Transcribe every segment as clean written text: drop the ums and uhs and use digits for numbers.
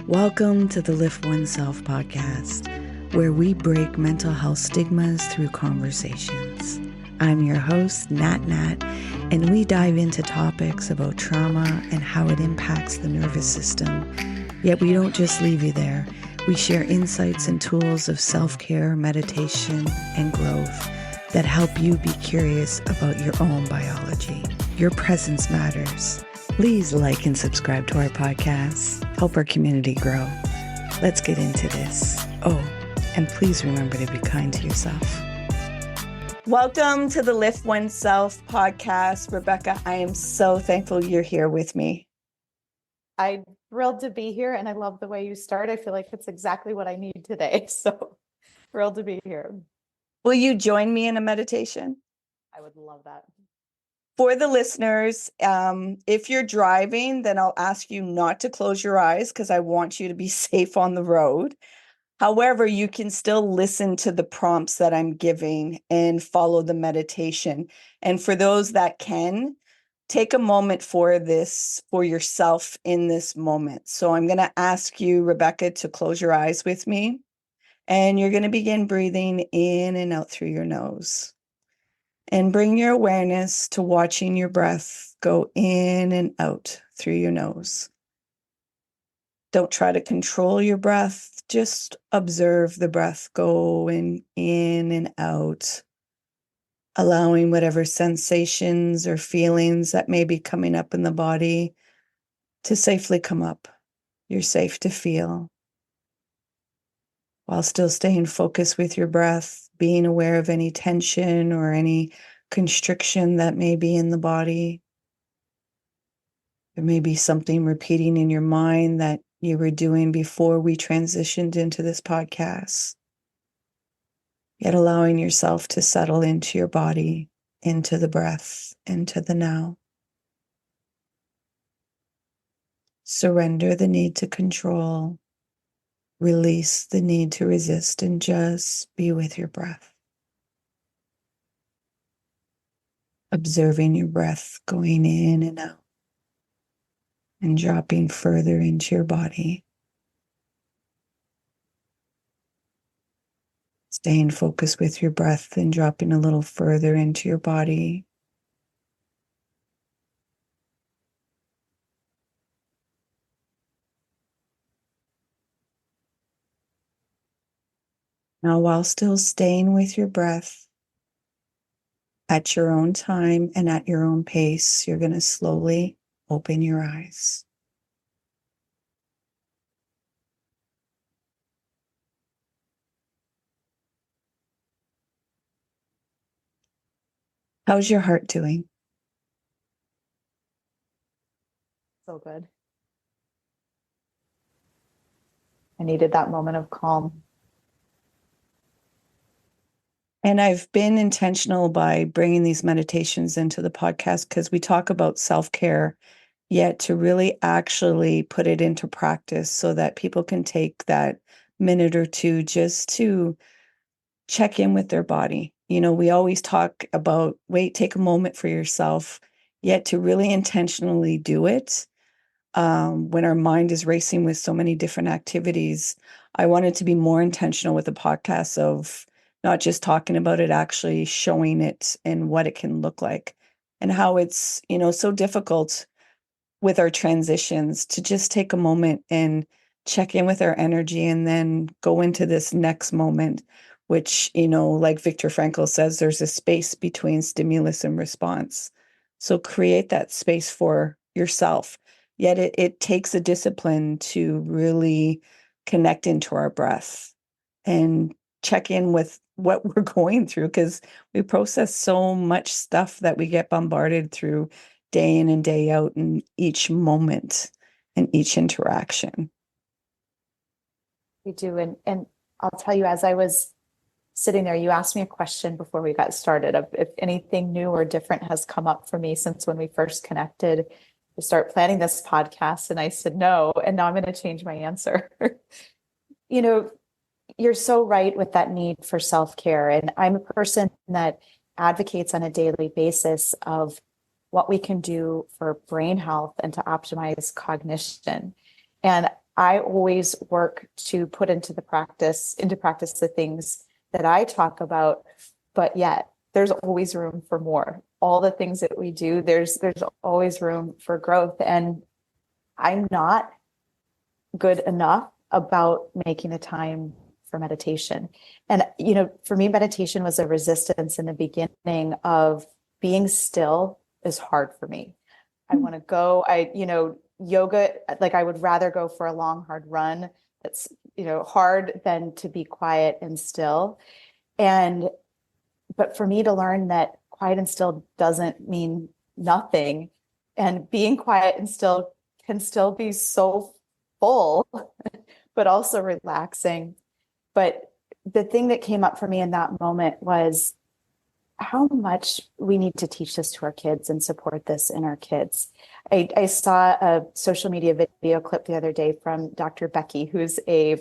Welcome to the Lift Oneself podcast, where we break mental health stigmas through conversations. I'm your host, Nat, and we dive into topics about trauma and how it impacts the nervous system. Yet we don't just leave you there. We share insights and tools of self-care, meditation, and growth that help you be curious about your own biology. Your presence matters. Please like and subscribe to our podcast. Help our community grow. Let's get into this. Oh, and please remember to be kind to yourself. Welcome to the Lift Oneself podcast. Rebecca, I am so thankful you're here with me. I'm thrilled to be here, and I love the way you start. I feel like it's exactly what I need today. So thrilled to be here. Will you join me in a meditation? I would love that. For the listeners, if you're driving, then I'll ask you not to close your eyes because I want you to be safe on the road. However, you can still listen to the prompts that I'm giving and follow the meditation. And for those that can, take a moment for this, for yourself in this moment. So I'm going to ask you, Rebecca, to close your eyes with me. And you're going to begin breathing in and out through your nose. And bring your awareness to watching your breath go in and out through your nose. Don't try to control your breath. Just observe the breath going in and out, allowing whatever sensations or feelings that may be coming up in the body to safely come up. You're safe to feel, while still staying focused with your breath, being aware of any tension or any constriction that may be in the body. There may be something repeating in your mind that you were doing before we transitioned into this podcast. Yet allowing yourself to settle into your body, into the breath, into the now. Surrender the need to control. Release the need to resist and just be with your breath. Observing your breath going in and out and dropping further into your body. Staying focused with your breath and dropping a little further into your body. Now, while still staying with your breath, at your own time and at your own pace, you're going to slowly open your eyes. How's your heart doing? So good. I needed that moment of calm. And I've been intentional by bringing these meditations into the podcast because we talk about self-care, yet to really actually put it into practice so that people can take that minute or two just to check in with their body. You know, we always talk about, wait, take a moment for yourself, yet to really intentionally do it when our mind is racing with so many different activities. I wanted to be more intentional with the podcast of not just talking about it, actually showing it and what it can look like and how it's, you know, so difficult with our transitions to just take a moment and check in with our energy and then go into this next moment, which, you know, like Viktor Frankl says, there's a space between stimulus and response. So create that space for yourself. Yet it takes a discipline to really connect into our breath and check in with what we're going through, because we process so much stuff that we get bombarded through day in and day out in each moment and each interaction. We do. And I'll tell you, as I was sitting there, you asked me a question before we got started of if anything new or different has come up for me since when we first connected to start planning this podcast. And I said no, and now I'm going to change my answer. You know, you're so right with that need for self-care. And I'm a person that advocates on a daily basis of what we can do for brain health and to optimize cognition. And I always work to put into practice the things that I talk about, but yet there's always room for more. All the things that we do, there's always room for growth. And I'm not good enough about making the time for meditation. And, for me, meditation was a resistance in the beginning of being still is hard for me. I want to go, yoga, like I would rather go for a long, hard run. That's, hard than to be quiet and still. And, but for me to learn that quiet and still doesn't mean nothing, and being quiet and still can still be so full, but also relaxing. But the thing that came up for me in that moment was how much we need to teach this to our kids and support this in our kids. I saw a social media video clip the other day from Dr. Becky, who's an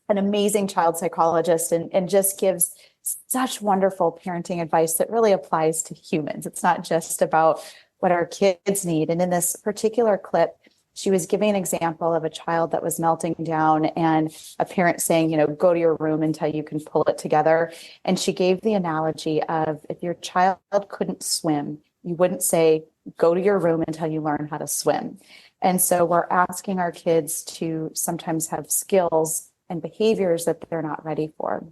amazing child psychologist, and just gives such wonderful parenting advice that really applies to humans. It's not just about what our kids need. And in this particular clip, she was giving an example of a child that was melting down and a parent saying, go to your room until you can pull it together. And she gave the analogy of if your child couldn't swim, you wouldn't say, go to your room until you learn how to swim. And so we're asking our kids to sometimes have skills and behaviors that they're not ready for.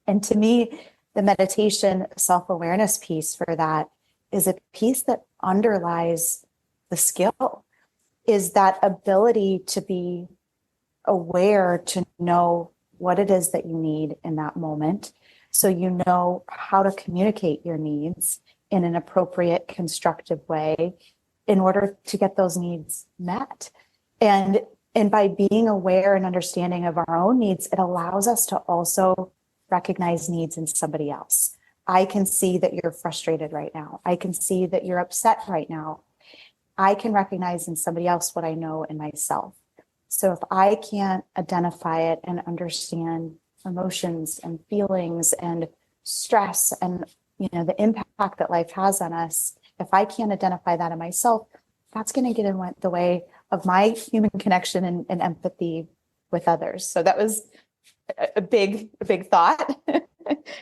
And to me, the meditation self-awareness piece for that is a piece that underlies the skill, is that ability to be aware, to know what it is that you need in that moment. So you know how to communicate your needs in an appropriate, constructive way in order to get those needs met. And by being aware and understanding of our own needs, it allows us to also recognize needs in somebody else. I can see that you're frustrated right now. I can see that you're upset right now. I can recognize in somebody else what I know in myself. So if I can't identify it and understand emotions and feelings and stress and the impact that life has on us, if I can't identify that in myself, that's going to get in the way of my human connection and empathy with others. So that was a big thought. And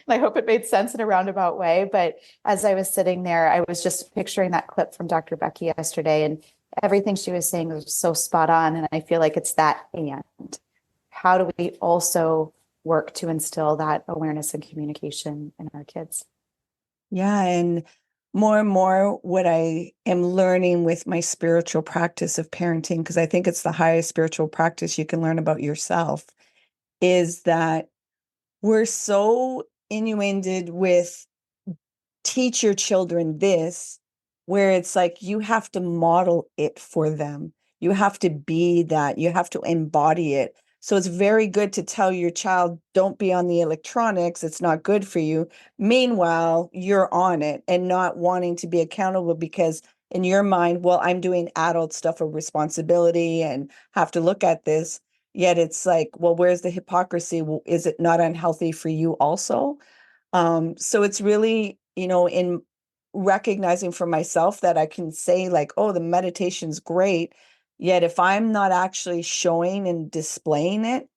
I hope it made sense in a roundabout way. But as I was sitting there, I was just picturing that clip from Dr. Becky yesterday, and everything she was saying was so spot on. And I feel like it's that. And how do we also work to instill that awareness and communication in our kids? Yeah. And more, what I am learning with my spiritual practice of parenting, because I think it's the highest spiritual practice you can learn about yourself, is that we're so inundated with teach your children this, where it's like you have to model it for them. You have to be that. You have to embody it. So it's very good to tell your child, don't be on the electronics. It's not good for you. Meanwhile, you're on it and not wanting to be accountable because in your mind, well, I'm doing adult stuff of responsibility and have to look at this. Yet it's like, well, where's the hypocrisy? Well, is it not unhealthy for you also? So it's really, in recognizing for myself that I can say like, oh, the meditation's great. Yet if I'm not actually showing and displaying it,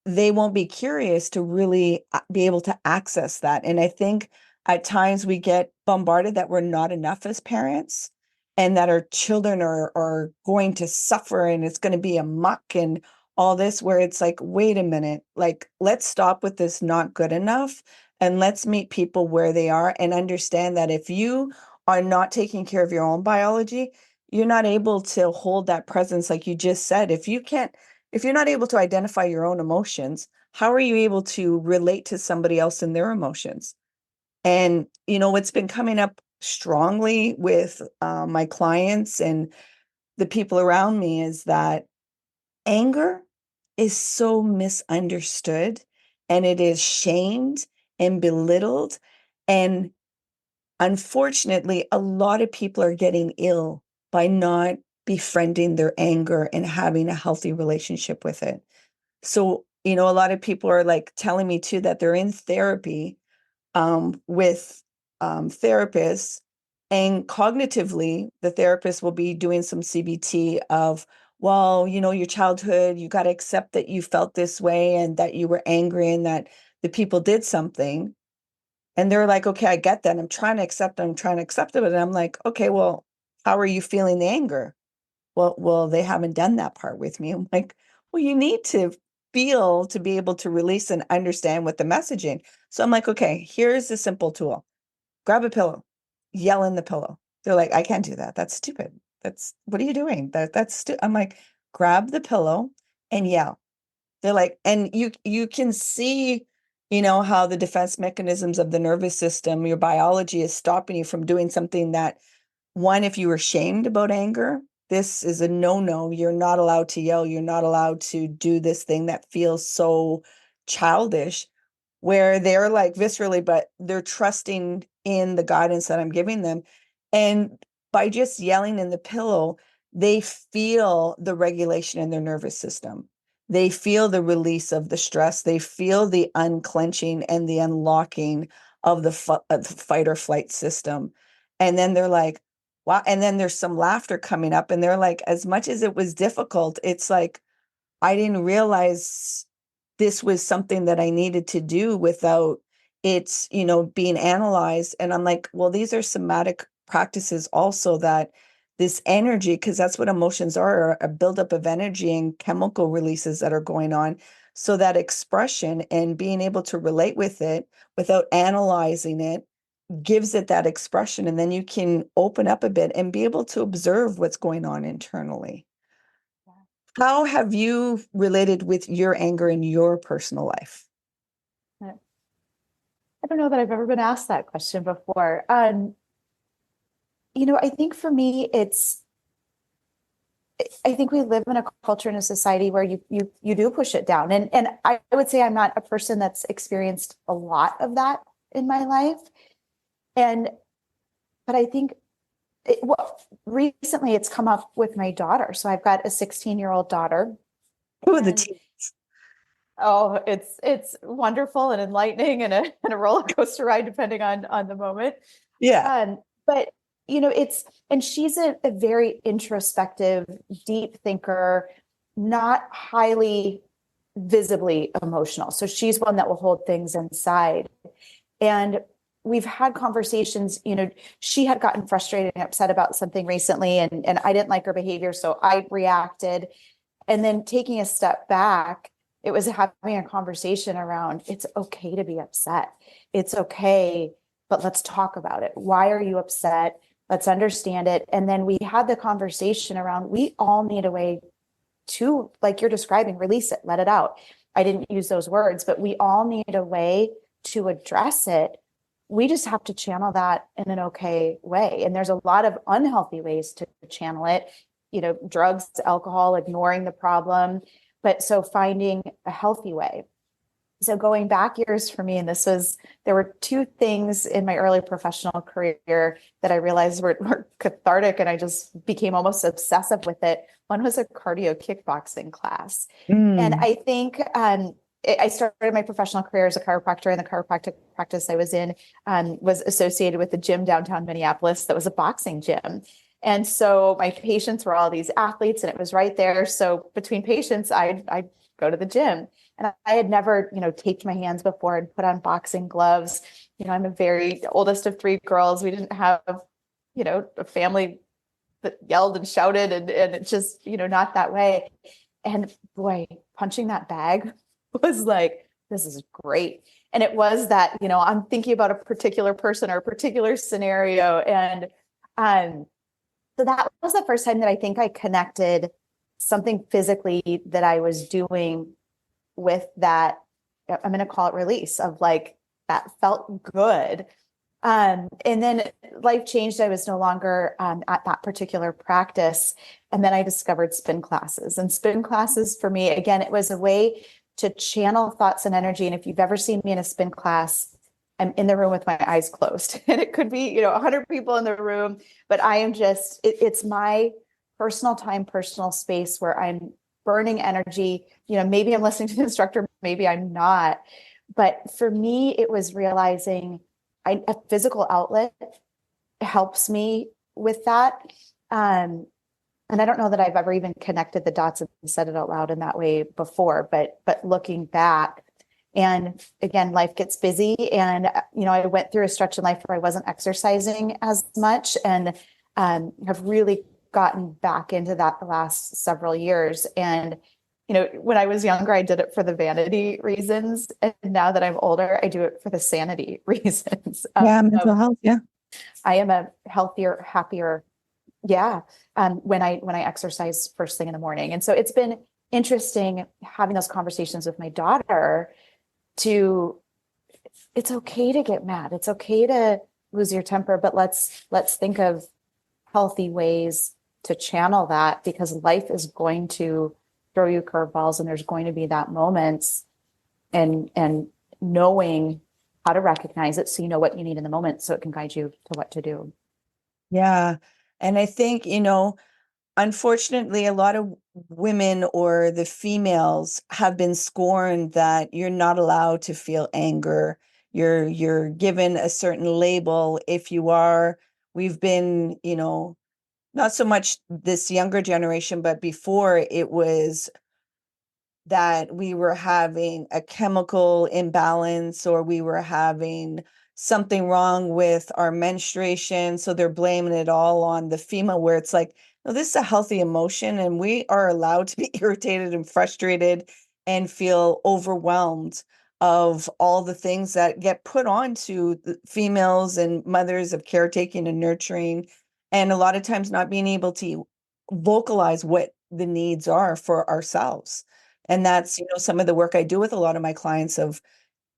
they won't be curious to really be able to access that. And I think at times we get bombarded that we're not enough as parents and that our children are going to suffer and it's going to be a muck and all this, where it's like, wait a minute, like, let's stop with this not good enough and let's meet people where they are and understand that if you are not taking care of your own biology, you're not able to hold that presence like you just said. If you're not able to identify your own emotions, how are you able to relate to somebody else in their emotions? And, what's been coming up strongly with my clients and the people around me is that anger is so misunderstood and it is shamed and belittled. And unfortunately, a lot of people are getting ill by not befriending their anger and having a healthy relationship with it. So, a lot of people are like telling me too that they're in therapy with therapists, and cognitively, the therapist will be doing some CBT of well, your childhood, you got to accept that you felt this way and that you were angry and that the people did something. And they're like, okay, I get that. I'm trying to accept it. I'm trying to accept it. And I'm like, okay, well, how are you feeling the anger? Well, they haven't done that part with me. I'm like, well, you need to feel to be able to release and understand what the messaging. So I'm like, okay, here's a simple tool. Grab a pillow, yell in the pillow. They're like, I can't do that. That's stupid. What are you doing? I'm like, grab the pillow and yell. They're like, and you can see, how the defense mechanisms of the nervous system, your biology is stopping you from doing something that, one, if you were shamed about anger, this is a no-no. You're not allowed to yell. You're not allowed to do this thing that feels so childish, where they're like viscerally, but they're trusting in the guidance that I'm giving them. And by just yelling in the pillow, they feel the regulation in their nervous system. They feel the release of the stress. They feel the unclenching and the unlocking of the fight or flight system. And then they're like, wow. And then there's some laughter coming up. And they're like, as much as it was difficult, it's like, I didn't realize this was something that I needed to do without it, being analyzed. And I'm like, well, these are somatic practices also, that this energy, because that's what emotions are, a buildup of energy and chemical releases that are going on. So that expression and being able to relate with it without analyzing it gives it that expression. And then you can open up a bit and be able to observe what's going on internally. How have you related with your anger in your personal life? I don't know that I've ever been asked that question before. I think for me, I think we live in a culture and a society where you do push it down. And I would say I'm not a person that's experienced a lot of that in my life. But I think recently it's come up with my daughter. So I've got a 16-year-old daughter. Who are the And oh, it's wonderful and enlightening and a roller coaster ride, depending on the moment. Yeah. But and she's a very introspective, deep thinker, not highly visibly emotional. So she's one that will hold things inside. And we've had conversations, she had gotten frustrated and upset about something recently, and I didn't like her behavior. So I reacted. And then taking a step back, it was having a conversation around, it's okay to be upset. It's okay, but let's talk about it. Why are you upset? Let's understand it. And then we had the conversation around, we all need a way to, like you're describing, release it, let it out. I didn't use those words, but we all need a way to address it. We just have to channel that in an okay way. And there's a lot of unhealthy ways to channel it, drugs, alcohol, ignoring the problem. But so finding a healthy way. So going back years for me, and there were two things in my early professional career that I realized were cathartic, and I just became almost obsessive with it. One was a cardio kickboxing class. And I think I started my professional career as a chiropractor, and the chiropractic practice I was in was associated with the gym downtown Minneapolis that was a boxing gym. And so my patients were all these athletes, and it was right there. So between patients, I'd go to the gym. And I had never, taped my hands before and put on boxing gloves. I'm a very oldest of three girls. We didn't have, a family that yelled and shouted, and it's just, not that way. And boy, punching that bag was like, this is great. And it was that, I'm thinking about a particular person or a particular scenario. And so that was the first time that I think I connected something physically that I was doing with that. I'm going to call it release of like, that felt good. And then life changed. I was no longer at that particular practice. And then I discovered spin classes. And spin classes for me, again, it was a way to channel thoughts and energy. And if you've ever seen me in a spin class, I'm in the room with my eyes closed. And it could be, 100 people in the room, but I am just, it's my personal time, personal space where I'm burning energy. Maybe I'm listening to the instructor, maybe I'm not. But for me, it was realizing a physical outlet helps me with that. and I don't know that I've ever even connected the dots and said it out loud in that way before, but looking back, and again, life gets busy, and I went through a stretch in life where I wasn't exercising as much, and have really gotten back into that the last several years. And when I was younger, I did it for the vanity reasons, and now that I'm older, I do it for the sanity reasons. Yeah, mental health. Yeah. I am a healthier, happier, yeah, when I exercise first thing in the morning. And so it's been interesting having those conversations with my daughter to, it's okay to get mad. It's okay to lose your temper, but let's think of healthy ways to channel that, because life is going to throw you curveballs, and there's going to be that moments, and knowing how to recognize it so you know what you need in the moment so it can guide you to what to do. Yeah. And I think, unfortunately, a lot of women or the females have been scorned that you're not allowed to feel anger. You're given a certain label if you are. We've been, not so much this younger generation, but before it was that we were having a chemical imbalance or we were having something wrong with our menstruation. So they're blaming it all on the female, where it's like, no, this is a healthy emotion and we are allowed to be irritated and frustrated and feel overwhelmed of all the things that get put on to the females and mothers of caretaking and nurturing. And a lot of times not being able to vocalize what the needs are for ourselves. And that's, some of the work I do with a lot of my clients of,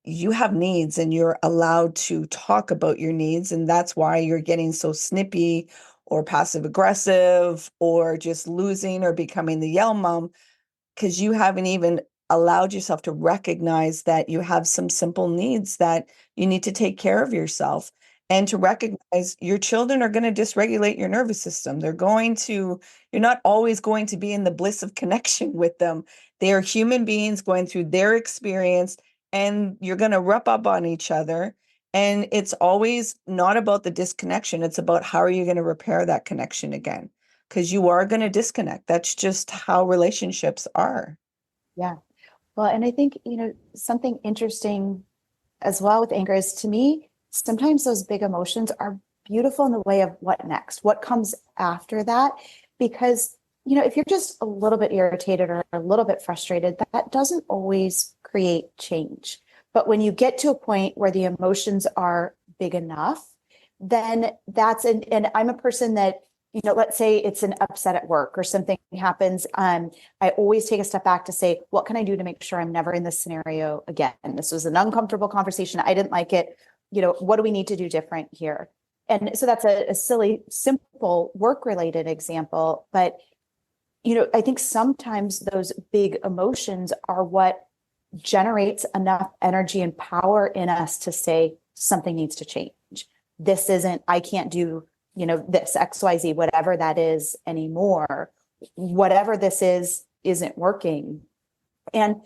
you have needs and you're allowed to talk about your needs. And that's why you're getting so snippy or passive aggressive or just losing or becoming the yell mom, because you haven't even allowed yourself to recognize that you have some simple needs that you need to take care of yourself, and to recognize your children are going to dysregulate your nervous system. You're not always going to be in the bliss of connection with them. They are human beings going through their experience, and you're going to rub up on each other. And it's always not about the disconnection. It's about how are you going to repair that connection again? Because you are going to disconnect. That's just how relationships are. Yeah. Well, and I think, something interesting as well with anger is, to me, sometimes those big emotions are beautiful in the way of what next, what comes after that. Because, if you're just a little bit irritated or a little bit frustrated, that doesn't always create change. But when you get to a point where the emotions are big enough, then and I'm a person that, let's say it's an upset at work or something happens. I always take a step back to say, what can I do to make sure I'm never in this scenario again? This was an uncomfortable conversation. I didn't like it. What do we need to do different here? And so that's a silly, simple work-related example. But, I think sometimes those big emotions are what generates enough energy and power in us to say something needs to change. I can't do, this XYZ, whatever that is anymore. Whatever this is isn't working. And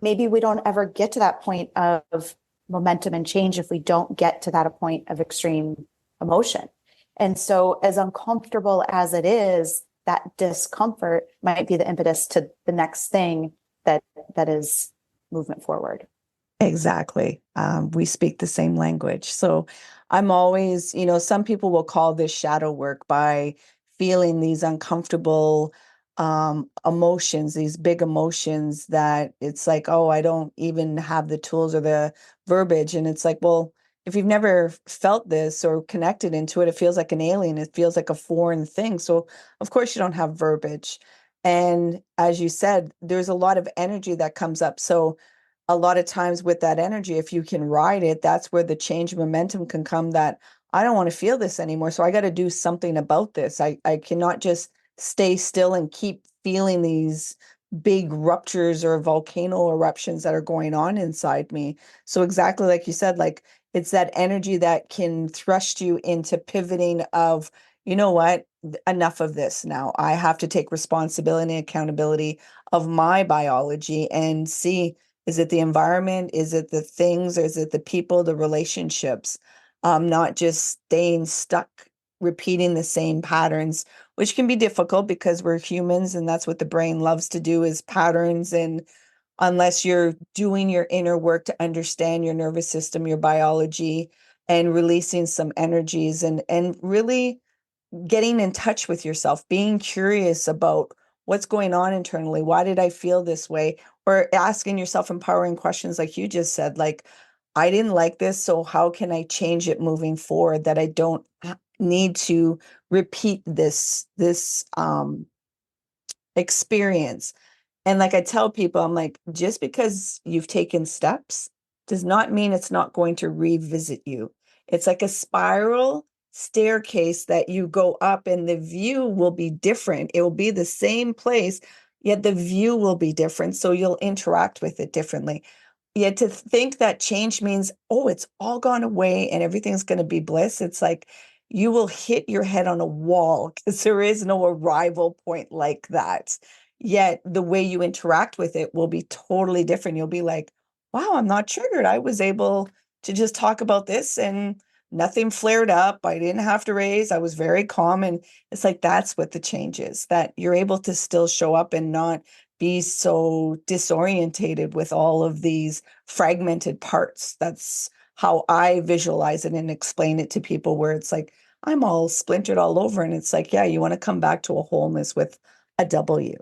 maybe we don't ever get to that point of momentum and change if we don't get to that point of extreme emotion. And so as uncomfortable as it is, that discomfort might be the impetus to the next thing that is movement forward. Exactly. We speak the same language. So I'm always, some people will call this shadow work, by feeling these uncomfortable emotions, these big emotions that it's like, oh, I don't even have the tools or the verbiage. And it's like, well, if you've never felt this or connected into it, it feels like an alien. It feels like a foreign thing. So of course you don't have verbiage. And as you said, there's a lot of energy that comes up. So a lot of times with that energy, if you can ride it, that's where the change momentum can come, that I don't want to feel this anymore. So I got to do something about this. I cannot just stay still and keep feeling these big ruptures or volcano eruptions that are going on inside me. So exactly like you said, like it's that energy that can thrust you into pivoting of, you know what, enough of this now. I have to take responsibility and accountability of my biology and see, is it the environment? Is it the things? Is it the people, the relationships? Not just staying stuck, repeating the same patterns which can be difficult because we're humans and that's what the brain loves to do is patterns. And unless you're doing your inner work to understand your nervous system, your biology, and releasing some energies and really getting in touch with yourself, being curious about what's going on internally. Why did I feel this way? Or asking yourself empowering questions like you just said, like, I didn't like this, so how can I change it moving forward that I don't need to repeat this experience. And like I tell people, I'm like, just because you've taken steps does not mean it's not going to revisit you. It's like a spiral staircase that you go up and the view will be different. It will be the same place, yet the view will be different. So you'll interact with it differently. Yet to think that change means, oh, it's all gone away and everything's going to be bliss. It's like you will hit your head on a wall because there is no arrival point like that. Yet the way you interact with it will be totally different. You'll be like, wow, I'm not triggered. I was able to just talk about this and nothing flared up. I didn't have to raise. I was very calm. And it's like, that's what the change is, that you're able to still show up and not be so disorientated with all of these fragmented parts. That's how I visualize it and explain it to people, where it's like, I'm all splintered all over. And it's like, yeah, you want to come back to a wholeness with a W.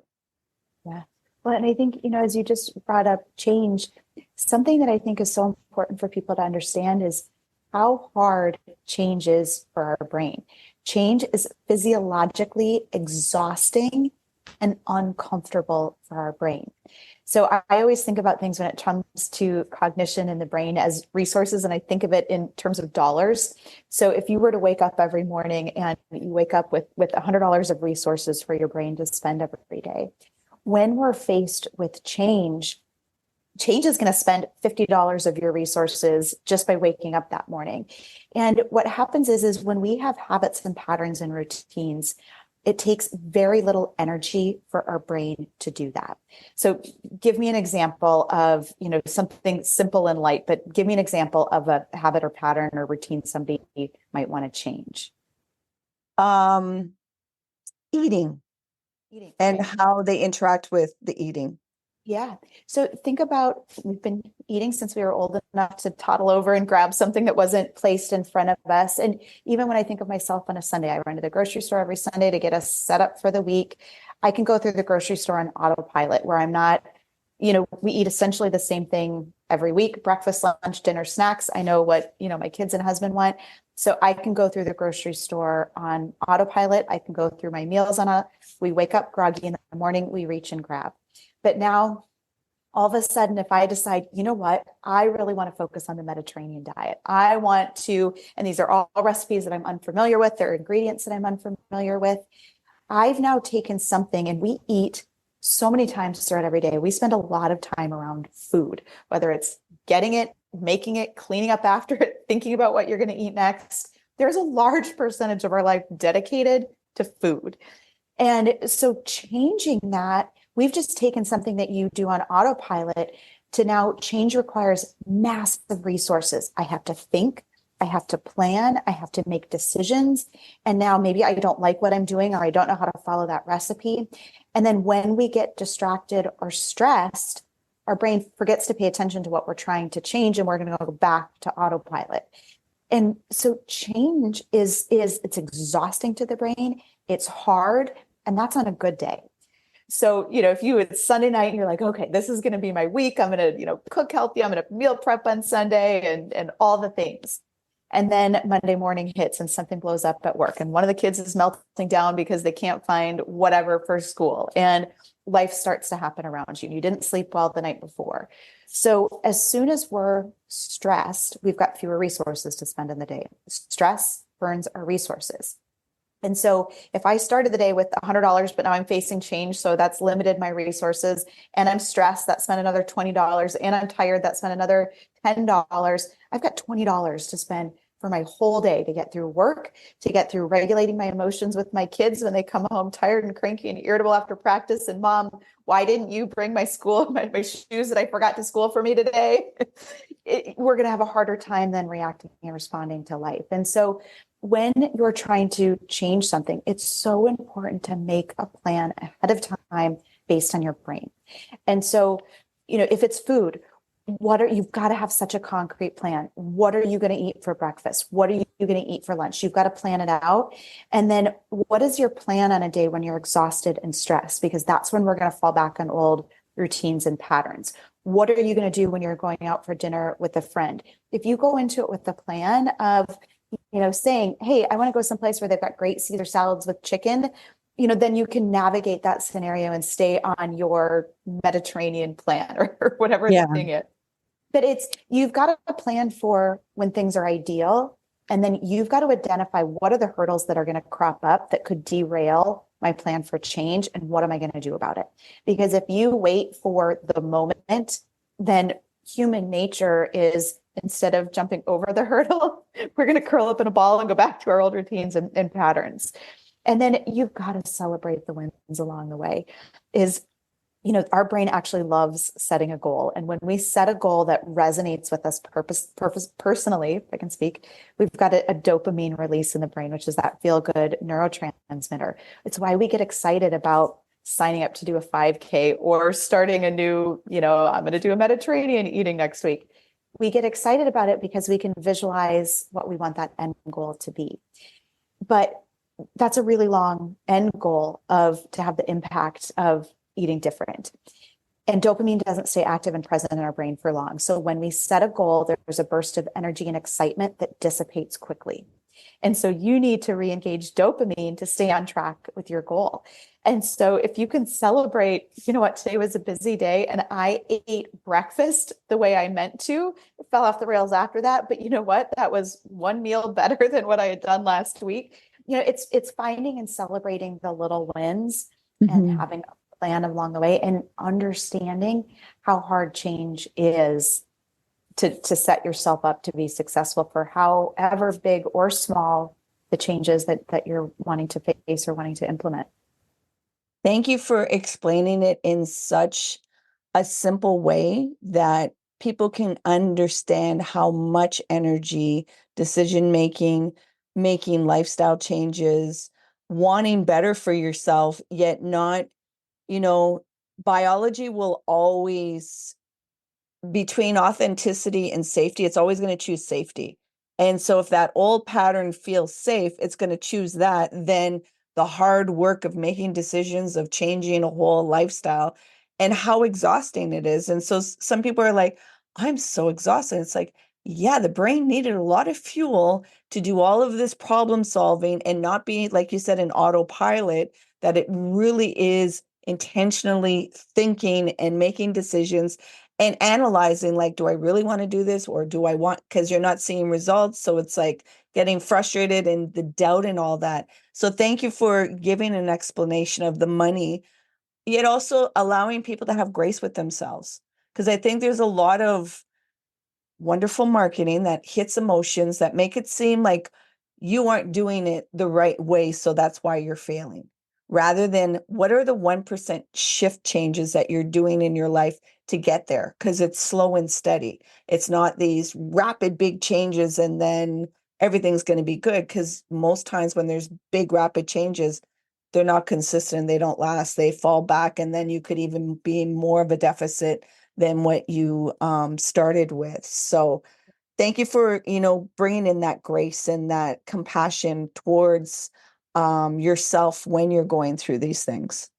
Yeah. Well, and I think, as you just brought up change, something that I think is so important for people to understand is how hard change is for our brain. Change is physiologically exhausting and uncomfortable for our brain. So I always think about things when it comes to cognition in the brain as resources, and I think of it in terms of dollars. So if you were to wake up every morning and you wake up with $100 of resources for your brain to spend every day, when we're faced with change is going to spend $50 of your resources just by waking up that morning. And what happens is when we have habits and patterns and routines, it takes very little energy for our brain to do that. So give me an example of, something simple and light, but give me an example of a habit or pattern or routine somebody might want to change. Eating. And Okay. how they interact with the eating. Yeah. So think about, we've been eating since we were old enough to toddle over and grab something that wasn't placed in front of us. And even when I think of myself on a Sunday, I run to the grocery store every Sunday to get us set up for the week. I can go through the grocery store on autopilot where I'm not, we eat essentially the same thing every week: breakfast, lunch, dinner, snacks. I know what, my kids and husband want. So I can go through the grocery store on autopilot. I can go through my meals we wake up groggy in the morning, we reach and grab. But now, all of a sudden, if I decide, you know what, I really want to focus on the Mediterranean diet. I want to, and these are all recipes that I'm unfamiliar with, they're ingredients that I'm unfamiliar with. I've now taken something, and we eat so many times throughout every day. We spend a lot of time around food, whether it's getting it, making it, cleaning up after it, thinking about what you're going to eat next. There's a large percentage of our life dedicated to food. And so changing that, we've just taken something that you do on autopilot to now change requires massive resources. I have to think, I have to plan, I have to make decisions. And now maybe I don't like what I'm doing, or I don't know how to follow that recipe. And then when we get distracted or stressed, our brain forgets to pay attention to what we're trying to change, and we're going to go back to autopilot. And so change is it's exhausting to the brain. It's hard, and that's on a good day. So, if it's Sunday night and you're like, okay, this is going to be my week. I'm going to, cook healthy. I'm going to meal prep on Sunday and all the things. And then Monday morning hits and something blows up at work. And one of the kids is melting down because they can't find whatever for school. And life starts to happen around you. And you didn't sleep well the night before. So as soon as we're stressed, we've got fewer resources to spend in the day. Stress burns our resources. And so if I started the day with $100, but now I'm facing change, so that's limited my resources, and I'm stressed, that spent another $20, and I'm tired, that spent another $10, I've got $20 to spend for my whole day to get through work, to get through regulating my emotions with my kids when they come home tired and cranky and irritable after practice. And mom, why didn't you bring my shoes that I forgot to school for me today? We're going to have a harder time than reacting and responding to life. And so when you're trying to change something, it's so important to make a plan ahead of time based on your brain. And so, if it's food, you've got to have such a concrete plan. What are you going to eat for breakfast? What are you going to eat for lunch? You've got to plan it out. And then what is your plan on a day when you're exhausted and stressed? Because that's when we're going to fall back on old routines and patterns. What are you going to do when you're going out for dinner with a friend? If you go into it with the plan of, saying, hey, I want to go someplace where they've got great Caesar salads with chicken, then you can navigate that scenario and stay on your Mediterranean plan or whatever the Yeah. thing is. But you've got to plan for when things are ideal. And then you've got to identify what are the hurdles that are going to crop up that could derail my plan for change. And what am I going to do about it? Because if you wait for the moment, then human nature is, instead of jumping over the hurdle, we're going to curl up in a ball and go back to our old routines and patterns. And then you've got to celebrate the wins along the way. Our brain actually loves setting a goal. And when we set a goal that resonates with us personally, if I can speak, we've got a dopamine release in the brain, which is that feel good neurotransmitter. It's why we get excited about signing up to do a 5K or starting a new, I'm going to do a Mediterranean eating next week. We get excited about it because we can visualize what we want that end goal to be. But that's a really long end goal to have the impact of eating different. And dopamine doesn't stay active and present in our brain for long. So when we set a goal, there's a burst of energy and excitement that dissipates quickly. And so you need to re-engage dopamine to stay on track with your goal. And so if you can celebrate, today was a busy day and I ate breakfast the way I meant to, it fell off the rails after that. But you know what? That was one meal better than what I had done last week. It's finding and celebrating the little wins and having a plan along the way and understanding how hard change is to set yourself up to be successful for however big or small the changes that you're wanting to face or wanting to implement. Thank you for explaining it in such a simple way that people can understand how much energy, decision making, making lifestyle changes, wanting better for yourself, yet not, biology will always, between authenticity and safety, it's always going to choose safety. And so if that old pattern feels safe, it's going to choose that. Then the hard work of making decisions, of changing a whole lifestyle, and how exhausting it is. And so some people are like, I'm so exhausted. It's like, yeah, the brain needed a lot of fuel to do all of this problem solving and not be, like you said, an autopilot, that it really is intentionally thinking and making decisions and analyzing, like, do I really want to do this, or do I want, because you're not seeing results. So it's like getting frustrated and the doubt and all that. So thank you for giving an explanation of the money, yet also allowing people to have grace with themselves. Because I think there's a lot of wonderful marketing that hits emotions that make it seem like you aren't doing it the right way. So that's why you're failing. Rather than what are the 1% shift changes that you're doing in your life to get there? Because it's slow and steady. It's not these rapid, big changes and then everything's going to be good. Because most times when there's big, rapid changes, they're not consistent. They don't last. They fall back. And then you could even be in more of a deficit than what you started with. So thank you for, bringing in that grace and that compassion towards yourself when you're going through these things.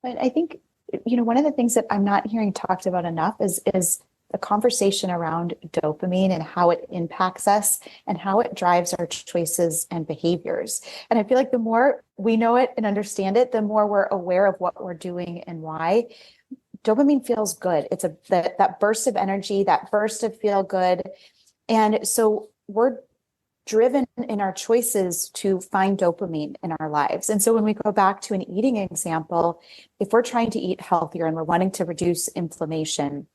But I think, one of the things that I'm not hearing talked about enough is the conversation around dopamine and how it impacts us and how it drives our choices and behaviors. And I feel like the more we know it and understand it, the more we're aware of what we're doing and why. Dopamine feels good. It's that burst of energy, that burst of feel good. And so we're driven in our choices to find dopamine in our lives. And so when we go back to an eating example, if we're trying to eat healthier and we're wanting to reduce inflammation,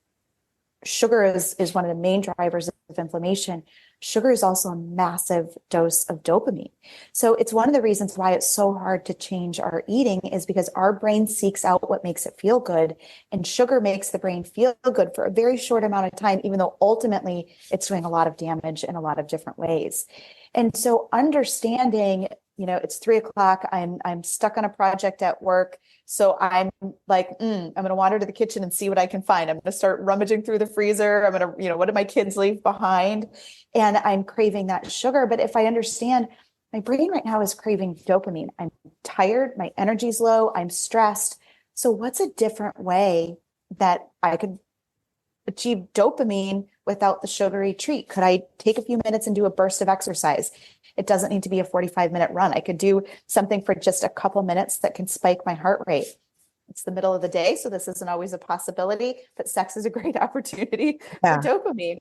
sugar is one of the main drivers of inflammation. sugar is also a massive dose of dopamine. So it's one of the reasons why it's so hard to change our eating, is because our brain seeks out what makes it feel good. And sugar makes the brain feel good for a very short amount of time, even though ultimately it's doing a lot of damage in a lot of different ways. And so understanding, it's 3 o'clock, I'm stuck on a project at work. So I'm like, I'm going to wander to the kitchen and see what I can find. I'm going to start rummaging through the freezer. I'm going to, what did my kids leave behind? And I'm craving that sugar. But if I understand, my brain right now is craving dopamine. I'm tired. My energy's low. I'm stressed. So what's a different way that I could achieve dopamine without the sugary treat? Could I take a few minutes and do a burst of exercise? It doesn't need to be a 45-minute run. I could do something for just a couple minutes that can spike my heart rate. It's the middle of the day, so this isn't always a possibility, but sex is a great opportunity for dopamine.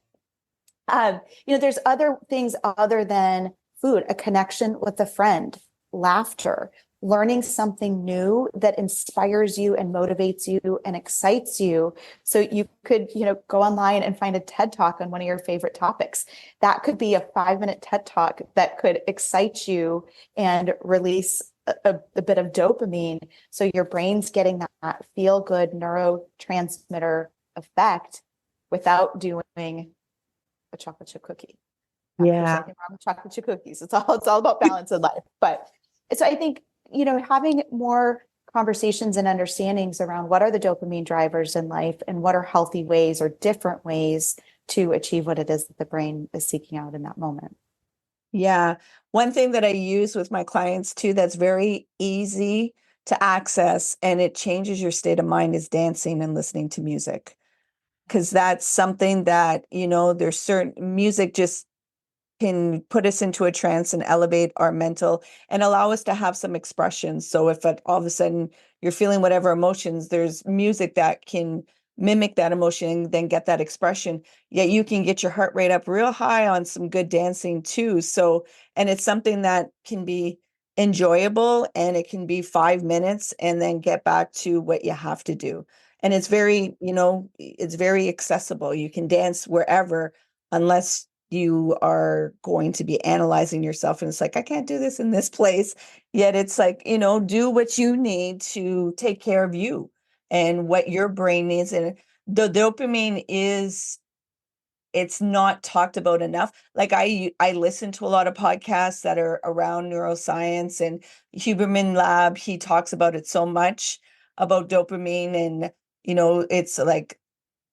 There's other things other than food, a connection with a friend, laughter, learning something new that inspires you and motivates you and excites you. So you could, go online and find a TED Talk on one of your favorite topics. That could be a 5-minute TED Talk that could excite you and release a bit of dopamine. So your brain's getting that feel good neurotransmitter effect without doing a chocolate chip cookie. Not that there's anything wrong with chocolate chip cookies. It's all about balance in life. But so I think, having more conversations and understandings around what are the dopamine drivers in life and what are healthy ways or different ways to achieve what it is that the brain is seeking out in that moment. Yeah. One thing that I use with my clients too, that's very easy to access and it changes your state of mind, is dancing and listening to music. Because that's something that, there's certain music just can put us into a trance and elevate our mental and allow us to have some expression. So if all of a sudden you're feeling whatever emotions, there's music that can mimic that emotion and then get that expression. Yet you can get your heart rate up real high on some good dancing too. So, and it's something that can be enjoyable, and it can be 5 minutes and then get back to what you have to do. And it's very, it's very accessible. You can dance wherever, unless you are going to be analyzing yourself. And it's like, I can't do this in this place. Yet it's like, do what you need to take care of you and what your brain needs. And the dopamine it's not talked about enough. Like I listen to a lot of podcasts that are around neuroscience, and Huberman Lab, he talks about it so much, about dopamine. And, it's like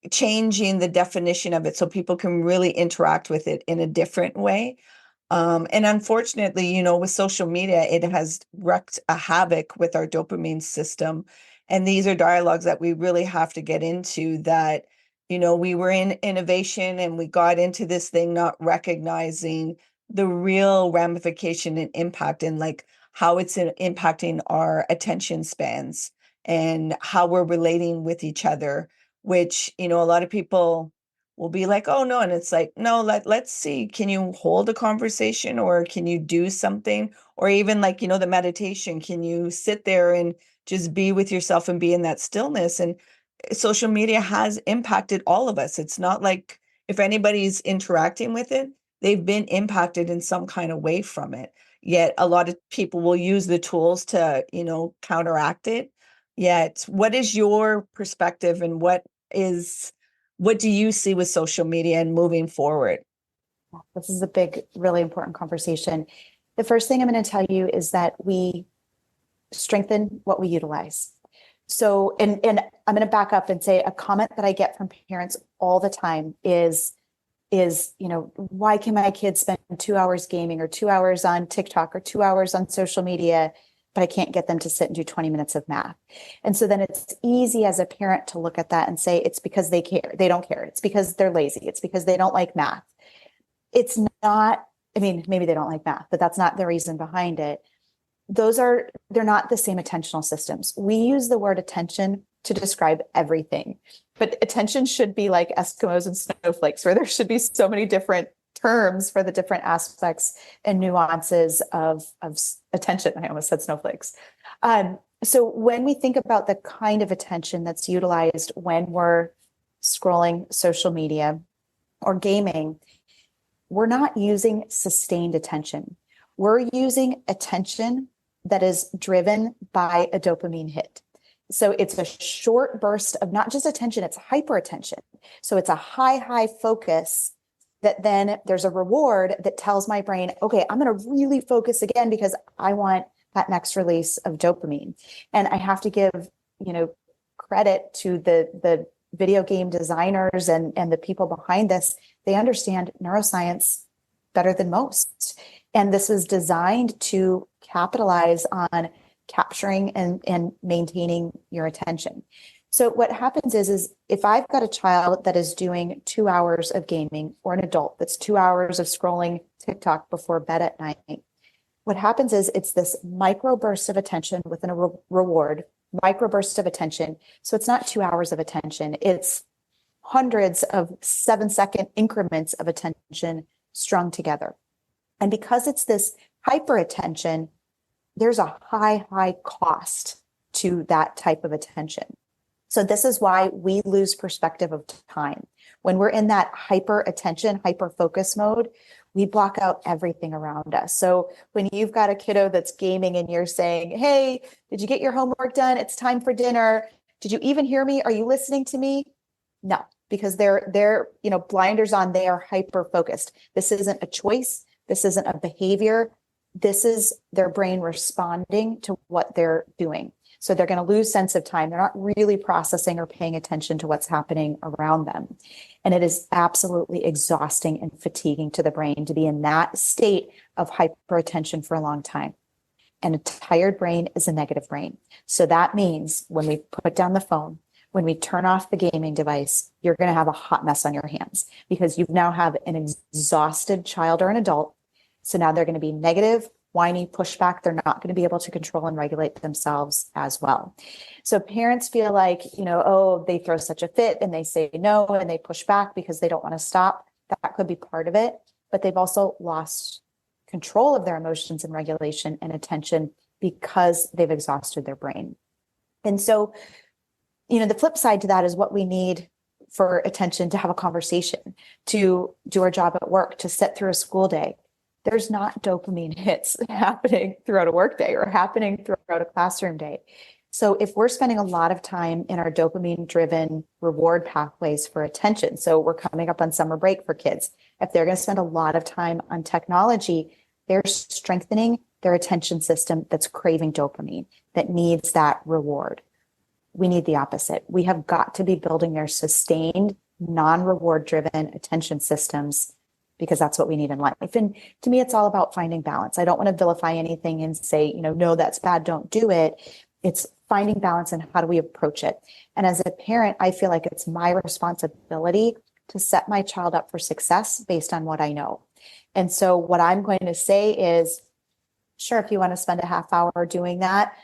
changing the definition of it so people can really interact with it in a different way. And unfortunately, with social media, it has wreaked a havoc with our dopamine system. And these are dialogues that we really have to get into, that, we were in innovation and we got into this thing not recognizing the real ramification and impact, and like how it's impacting our attention spans and how we're relating with each other, which, a lot of people will be like, oh no. And it's like, no, let's see, can you hold a conversation, or can you do something? Or even like, the meditation, can you sit there and just be with yourself and be in that stillness? And social media has impacted all of us. It's not like, if anybody's interacting with it, they've been impacted in some kind of way from it. Yet a lot of people will use the tools to, counteract it. Yet, what is your perspective, and what do you see with social media and moving forward? This is a big, really important conversation. The first thing I'm going to tell you is that we strengthen what we utilize. So, and I'm going to back up and say a comment that I get from parents all the time is, why can my kids spend 2 hours gaming, or 2 hours on TikTok, or 2 hours on social media, but I can't get them to sit and do 20 minutes of math? And so then it's easy as a parent to look at that and say, it's because they care. They don't care. It's because they're lazy. It's because they don't like math. It's not, maybe they don't like math, but that's not the reason behind it. They're not the same attentional systems. We use the word attention to describe everything, but attention should be like Eskimos and snowflakes, where there should be so many different terms for the different aspects and nuances of attention. I almost said snowflakes. So when we think about the kind of attention that's utilized when we're scrolling social media or gaming, we're not using sustained attention. We're using attention that is driven by a dopamine hit. So it's a short burst of not just attention, it's hyper attention. So it's a high focus that then there's a reward that tells my brain, okay, I'm going to really focus again because I want that next release of dopamine. And I have to give, credit to the video game designers and the people behind this. They understand neuroscience better than most. And this was designed to capitalize on capturing and maintaining your attention. So what happens is if I've got a child that is doing 2 hours of gaming, or an adult that's 2 hours of scrolling TikTok before bed at night, what happens is it's this micro burst of attention within a reward, micro burst of attention. So it's not 2 hours of attention. It's hundreds of 7-second increments of attention strung together. And because it's this hyper attention, there's a high cost to that type of attention. So this is why we lose perspective of time. When we're in that hyper attention, hyper focus mode, we block out everything around us. So when you've got a kiddo that's gaming and you're saying, hey, did you get your homework done? It's time for dinner. Did you even hear me? Are you listening to me? No, because they're blinders on, they are hyper focused. This isn't a choice. This isn't a behavior. This is their brain responding to what they're doing. So they're going to lose sense of time. They're not really processing or paying attention to what's happening around them. And it is absolutely exhausting and fatiguing to the brain to be in that state of hyperattention for a long time. And a tired brain is a negative brain. So that means when we put down the phone, when we turn off the gaming device, you're going to have a hot mess on your hands because you now have an exhausted child or an adult. So now they're going to be negative, whiny, pushback. They're not going to be able to control and regulate themselves as well. So parents feel like, they throw such a fit and they say no and they push back because they don't want to stop. That could be part of it, but they've also lost control of their emotions and regulation and attention because they've exhausted their brain. And so, the flip side to that is what we need for attention to have a conversation, to do our job at work, to sit through a school day. There's not dopamine hits happening throughout a workday or happening throughout a classroom day. So if we're spending a lot of time in our dopamine-driven reward pathways for attention, so we're coming up on summer break for kids, if they're going to spend a lot of time on technology, they're strengthening their attention system that's craving dopamine, that needs that reward. We need the opposite. We have got to be building their sustained, non-reward driven attention systems because that's what we need in life. And to me, it's all about finding balance. I don't want to vilify anything and say, no, that's bad, don't do it. It's finding balance and how do we approach it. And as a parent, I feel like it's my responsibility to set my child up for success based on what I know. And so what I'm going to say is, sure, if you want to spend a half hour doing that,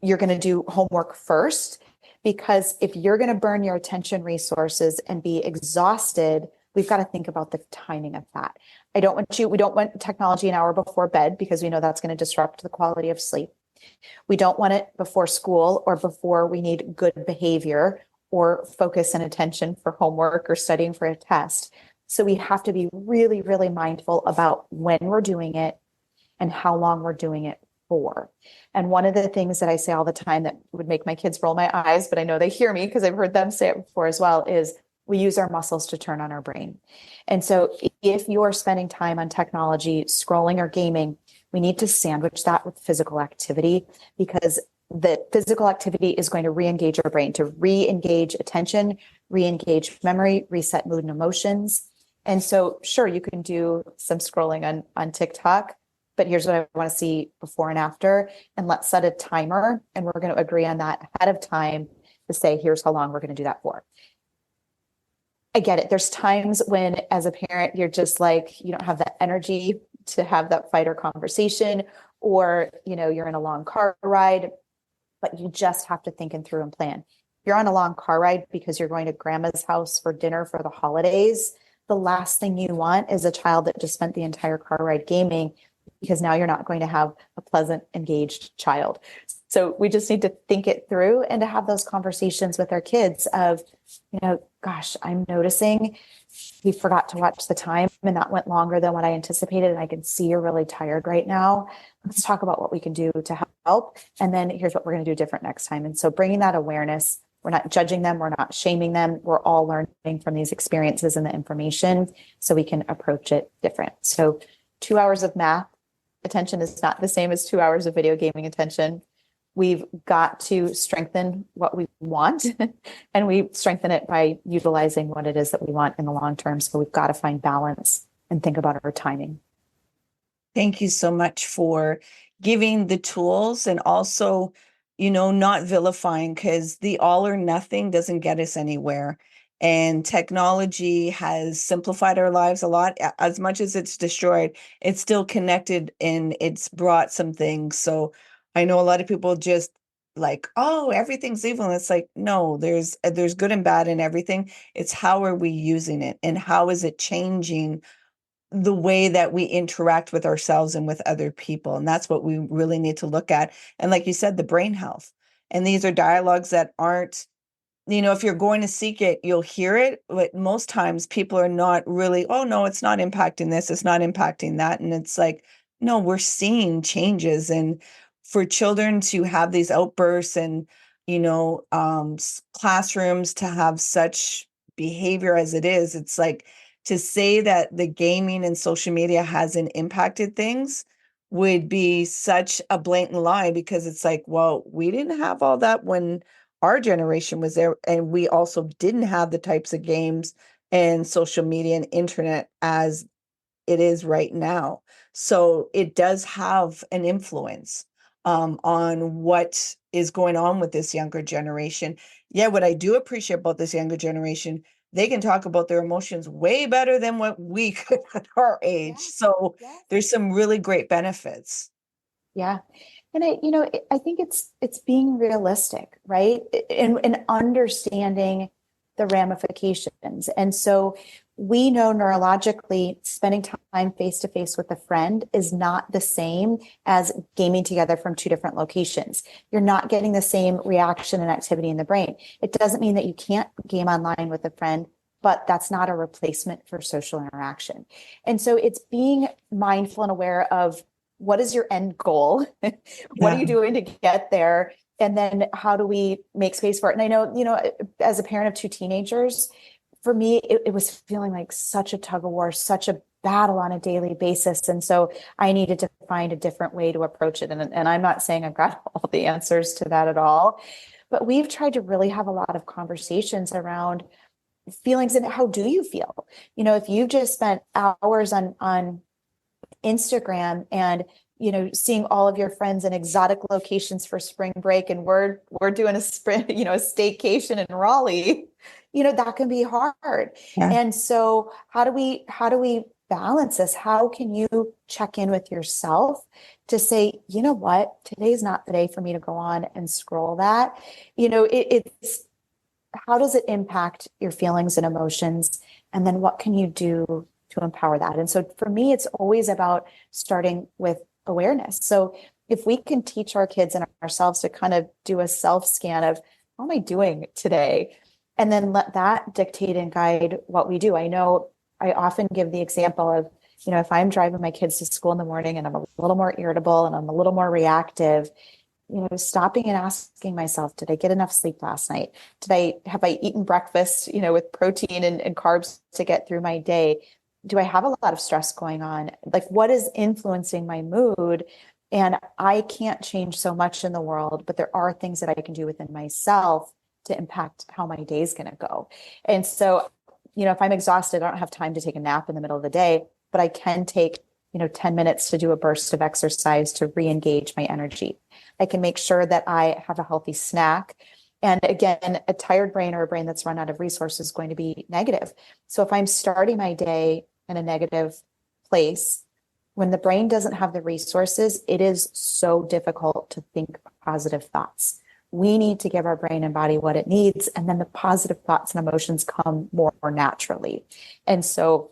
you're going to do homework first, because if you're going to burn your attention resources and be exhausted, we've got to think about the timing of that. We don't want technology an hour before bed because we know that's going to disrupt the quality of sleep. We don't want it before school or before we need good behavior or focus and attention for homework or studying for a test. So we have to be really, really mindful about when we're doing it and how long we're doing it for. And one of the things that I say all the time that would make my kids roll my eyes, but I know they hear me because I've heard them say it before as well, is we use our muscles to turn on our brain. And so if you're spending time on technology, scrolling or gaming, we need to sandwich that with physical activity, because the physical activity is going to re-engage our brain, to re-engage attention, re-engage memory, reset mood and emotions. And so, sure, you can do some scrolling on TikTok, but here's what I want to see before and after. And let's set a timer. And we're going to agree on that ahead of time to say, here's how long we're going to do that for. I get it. There's times when, as a parent, you're just like, you don't have that energy to have that fight or conversation, or, you're in a long car ride, but you just have to think and through and plan. If you're on a long car ride because you're going to grandma's house for dinner for the holidays, the last thing you want is a child that just spent the entire car ride gaming because now you're not going to have a pleasant, engaged child. So we just need to think it through and to have those conversations with our kids of, gosh, I'm noticing we forgot to watch the time and that went longer than what I anticipated. And I can see you're really tired right now. Let's talk about what we can do to help. And then here's what we're going to do different next time. And so bringing that awareness, we're not judging them. We're not shaming them. We're all learning from these experiences and the information so we can approach it different. So 2 hours of math attention is not the same as 2 hours of video gaming attention. We've got to strengthen what we want, and we strengthen it by utilizing what it is that we want in the long term. So we've got to find balance and think about our timing. Thank you so much for giving the tools, and also, not vilifying, because the all or nothing doesn't get us anywhere. And technology has simplified our lives a lot. As much as it's destroyed, it's still connected and it's brought some things. So I know a lot of people just like, oh, everything's evil. And it's like, no, there's good and bad in everything. It's how are we using it, and how is it changing the way that we interact with ourselves and with other people. And that's what we really need to look at. And like you said, the brain health. And these are dialogues that aren't, if you're going to seek it, you'll hear it. But most times people are not really, oh, no, it's not impacting this, it's not impacting that. And it's like, no, we're seeing changes. And for children to have these outbursts and, classrooms to have such behavior as it is, it's like, to say that the gaming and social media hasn't impacted things would be such a blatant lie, because it's like, well, we didn't have all that when our generation was there. And we also didn't have the types of games and social media and internet as it is right now. So it does have an influence on what is going on with this younger generation. Yeah, what I do appreciate about this younger generation, they can talk about their emotions way better than what we could at our age. Yeah. So Yeah. there's some really great benefits. Yeah. And I think it's being realistic, right? And understanding the ramifications. And so we know neurologically spending time face to face with a friend is not the same as gaming together from two different locations. You're not getting the same reaction and activity in the brain. It doesn't mean that you can't game online with a friend, but that's not a replacement for social interaction. And so it's being mindful and aware of what is your end goal? What are you doing to get there? And then how do we make space for it? And I know, as a parent of two teenagers, for me, it was feeling like such a tug of war, such a battle on a daily basis. And so I needed to find a different way to approach it. And I'm not saying I've got all the answers to that at all, but we've tried to really have a lot of conversations around feelings and how do you feel? If you've just spent hours on Instagram and seeing all of your friends in exotic locations for spring break, and we're doing a sprint, a staycation in Raleigh, that can be hard. Yeah. And so how do we balance this? How can you check in with yourself to say, you know what, today's not the day for me to go on and scroll that. It's how does it impact your feelings and emotions? And then what can you do to empower that? And so for me, it's always about starting with awareness. So if we can teach our kids and ourselves to kind of do a self scan of how am I doing today? And then let that dictate and guide what we do. I know I often give the example of, if I'm driving my kids to school in the morning and I'm a little more irritable and I'm a little more reactive, stopping and asking myself, did I get enough sleep last night? Have I eaten breakfast, with protein and carbs to get through my day? Do I have a lot of stress going on? Like, what is influencing my mood? And I can't change so much in the world, but there are things that I can do within myself to impact how my day is going to go. And so, if I'm exhausted, I don't have time to take a nap in the middle of the day, but I can take, 10 minutes to do a burst of exercise to re-engage my energy. I can make sure that I have a healthy snack. And again, a tired brain or a brain that's run out of resources is going to be negative. So if I'm starting my day in a negative place, when the brain doesn't have the resources, it is so difficult to think positive thoughts. We need to give our brain and body what it needs, and then the positive thoughts and emotions come more naturally. And so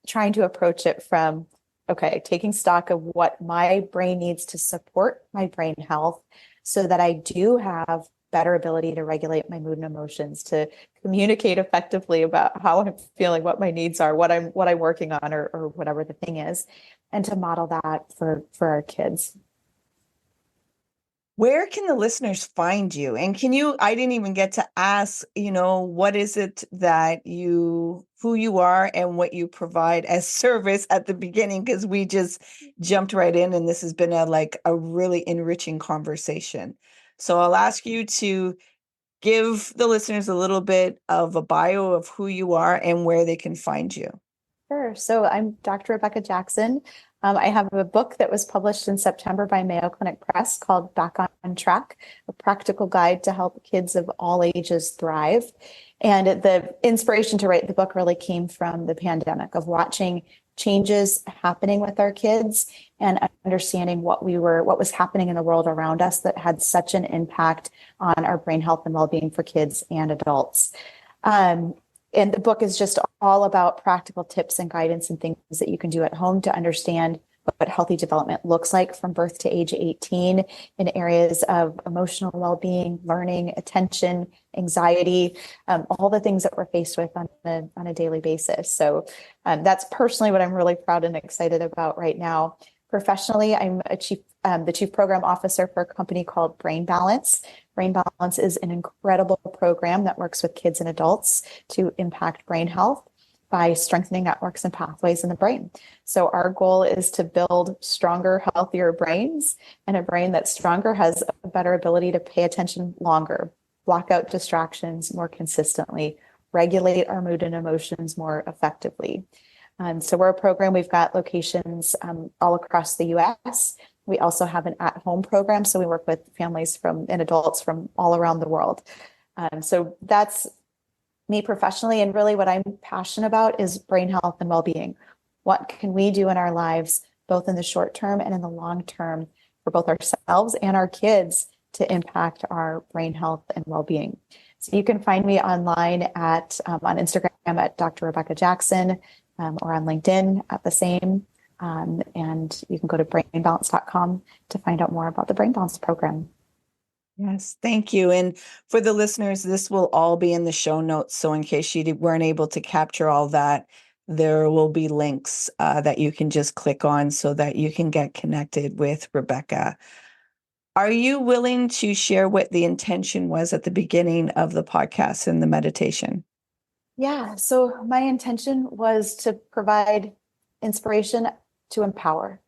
trying to approach it from okay, taking stock of what my brain needs to support my brain health so that I do have better ability to regulate my mood and emotions, to communicate effectively about how I'm feeling, what my needs are, what I'm working on, or whatever the thing is, and to model that for our kids. Where can the listeners find you? And I didn't even get to ask, what is it that who you are and what you provide as service at the beginning, because we just jumped right in and this has been a really enriching conversation. So I'll ask you to give the listeners a little bit of a bio of who you are and where they can find you. Sure. So I'm Dr. Rebecca Jackson. I have a book that was published in September by Mayo Clinic Press called Back on Track, a practical guide to help kids of all ages thrive. And the inspiration to write the book really came from the pandemic, of watching changes happening with our kids and understanding what was happening in the world around us that had such an impact on our brain health and well-being for kids and adults. And the book is just all about practical tips and guidance and things that you can do at home to understand what healthy development looks like from birth to age 18 in areas of emotional well-being, learning, attention, anxiety, all the things that we're faced with on a daily basis. So that's personally what I'm really proud and excited about right now. Professionally, I'm the chief program officer for a company called Brain Balance. Brain Balance is an incredible program that works with kids and adults to impact brain health by strengthening networks and pathways in the brain. So our goal is to build stronger, healthier brains, and a brain that's stronger has a better ability to pay attention longer, block out distractions more consistently, regulate our mood and emotions more effectively. So we're a program, we've got locations all across the US. We also have an at-home program, so we work with families and adults from all around the world. So that's me professionally, and really what I'm passionate about is brain health and well-being. What can we do in our lives, both in the short term and in the long term, for both ourselves and our kids to impact our brain health and well-being? So you can find me online on Instagram at Dr. Rebecca Jackson, or on LinkedIn at the same. And you can go to brainbalance.com to find out more about the Brain Balance program. Yes, thank you. And for the listeners, this will all be in the show notes. So in case you weren't able to capture all that, there will be links that you can just click on so that you can get connected with Rebecca. Are you willing to share what the intention was at the beginning of the podcast and the meditation? Yeah, so my intention was to provide inspiration to empower.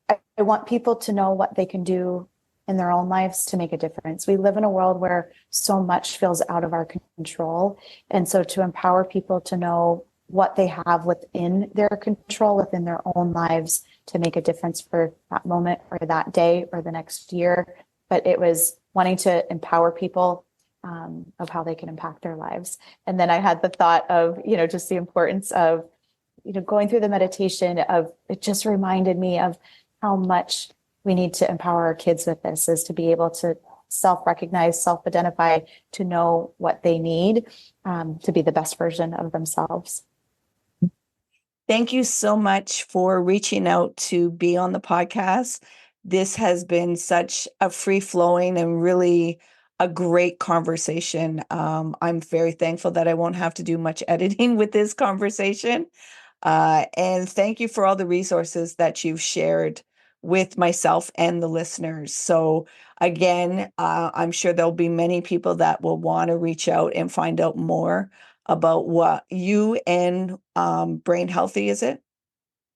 I want people to know what they can do in their own lives to make a difference. We live in a world where so much feels out of our control. And so to empower people to know what they have within their control, within their own lives, to make a difference for that moment or that day or the next year. But it was wanting to empower people of how they can impact their lives. And then I had the thought of, just the importance of, going through the meditation of, it just reminded me of how much we need to empower our kids with this, is to be able to self-recognize, self-identify, to know what they need to be the best version of themselves. Thank you so much for reaching out to be on the podcast. This has been such a free-flowing and really a great conversation. I'm very thankful that I won't have to do much editing with this conversation. And thank you for all the resources that you've shared with myself and the listeners. So again, I'm sure there'll be many people that will want to reach out and find out more about what you and Brain Healthy, is it?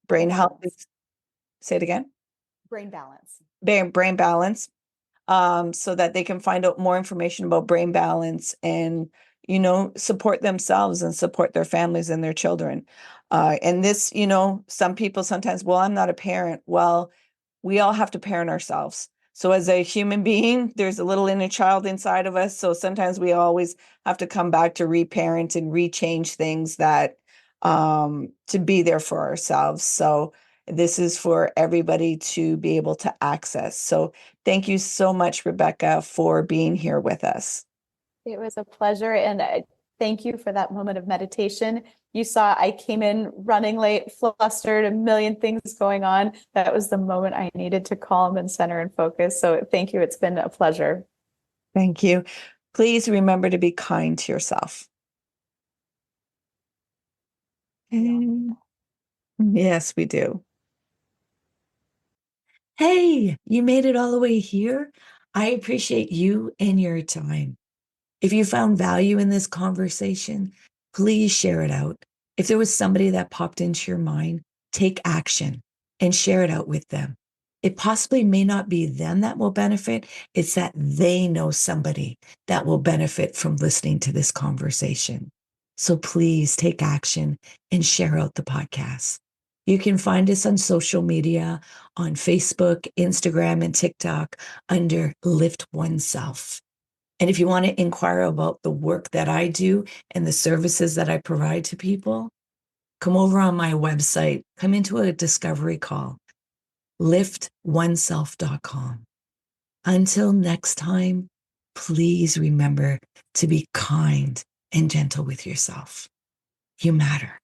Brain Healthy. Say it again. Brain Balance. Brain Balance. So that they can find out more information about brain balance and, support themselves and support their families and their children. And this, some people sometimes, well, I'm not a parent. Well, we all have to parent ourselves. So as a human being, there's a little inner child inside of us. So sometimes we always have to come back to reparent and rechange things that to be there for ourselves. So this is for everybody to be able to access. So thank you so much, Rebecca, for being here with us. It was a pleasure. And thank you for that moment of meditation. You saw I came in running late, flustered, a million things going on. That was the moment I needed to calm and center and focus. So thank you. It's been a pleasure. Thank you. Please remember to be kind to yourself. Yes, we do. Hey, you made it all the way here. I appreciate you and your time. If you found value in this conversation, please share it out. If there was somebody that popped into your mind, take action and share it out with them. It possibly may not be them that will benefit, it's that they know somebody that will benefit from listening to this conversation. So please take action and share out the podcast. You can find us on social media on Facebook, Instagram, and TikTok under Lift Oneself. And if you want to inquire about the work that I do and the services that I provide to people, come over on my website, come into a discovery call, liftoneself.com. Until next time, please remember to be kind and gentle with yourself. You matter.